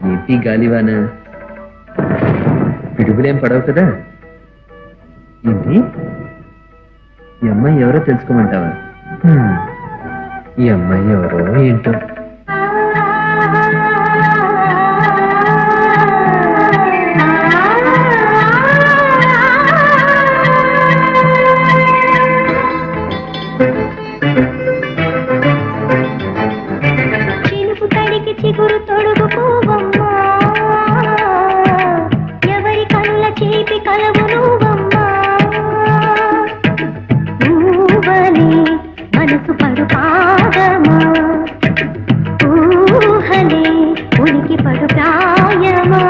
ఏంటి గాలివాన, పిడుగులేం పడవు కదా? ఏంటి, ఈ అమ్మాయి ఎవరో తెలుసుకోమంటావా? ఈ అమ్మాయి ఎవరో ఏంటో. చిలుపు తడికి చిగురు తొడుగుకోవమ్మా, ఎవరి కనుల చేపి కలవు నువ్వమ్మా. ఊవలి మనసు పడు పాదమా, ఊహలే ఉనికి పడు ప్రాయమా.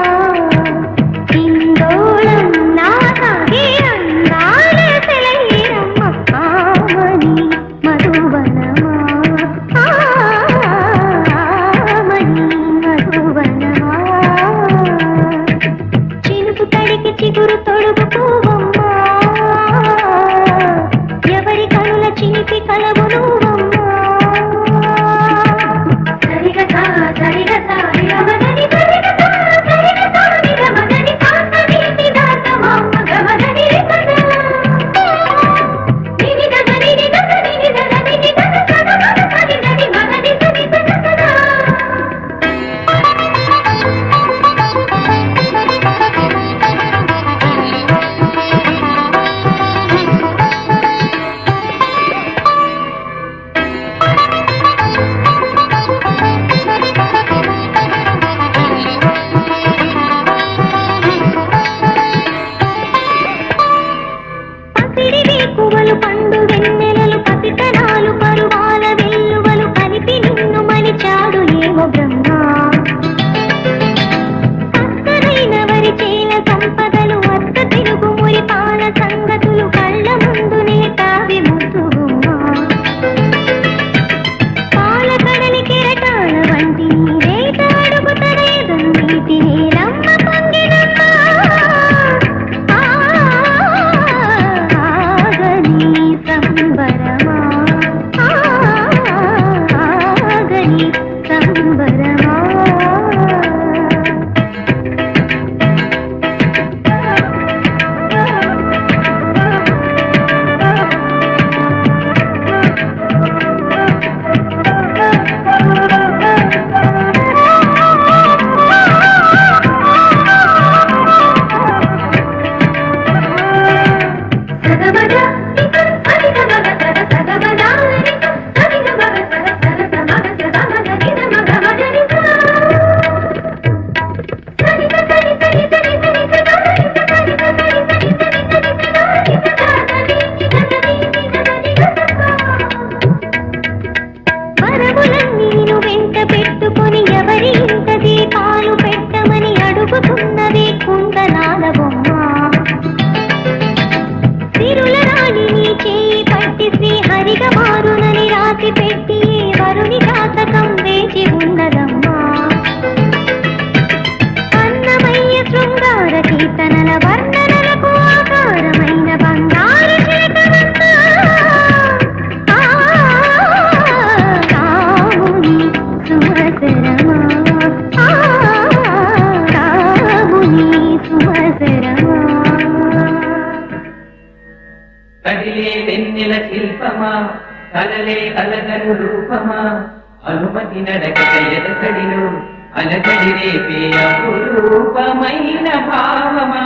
హిందోళం నా సాగే అందాల సెలయేరమ్మ, ఆమని మధువనమా, ఆమని మధువనమా. చిలుపు తడికి చిగురు తొడుగుకోవమ్మా, ఎవరి కనుల చిలిపి కలవు నువ్వమ్మా. సరిగతా సరిగతా నిరమదని సరిగతా సరిగతా నిరమదని కాంతని నిదాత మామ గమదని రికదా నినిదద నినిదద నినిదద నినిదద సదమద సరిదని మదని సరిదద సదా. పసిడి వేకువలు పండు వెన్నెలలు పసితనాలు పరువాల వెల్లువలు కలిపి నిన్ను మలిచాడు ఏమో బ్రహ్మ. అక్కరైన వరి చేల సంపదలు అత్త తెలుగు మురిపాల సంగతులు కళ్ళ ముందు నేతావి ముద్దుగుమ్మా. పాల కడలి కెరటాల వంటి రేట అడుగు తడేదం నీటి నీలమ్మ పొంగినమ్మ. ఆగని సంబరమా, ఆగని సంబరమా. సగమద సరిగమగ సగ సగమద సరిగమగ సగ సగ సమగ సగమగ నిరమగ మగనిస సరిగ సరి సరి సరి సరి సగమగ సరిగ సరి సరి సరి సరి వరములన్నీ నీను వెంట పెట్టుకొని ఎవరి ఇంట దీపాలు పెట్టమని అడుగుతున్నది కుందనాల బొమ్మ. తిరుల రాణి నీ చేయి పట్టి శ్రీహరిగా మారునని రాసి పెట్టి వరుని జాతకం వేచి ఉన్నదమ్మా. అన్నమయ్య శృంగార కీర్తనల వర్ణనలకు ఆకారమైన బంగారు చిలకవమ్మా. రాముని సుమసరమా, రాముని సుమసరమా. కదిలే వెన్నెల శిల్పమా, కలలే అలగను రూపమా, అనుమతి నడకట ఎదకడిలో అలగడి రేపే అపురూపమైన భావమా.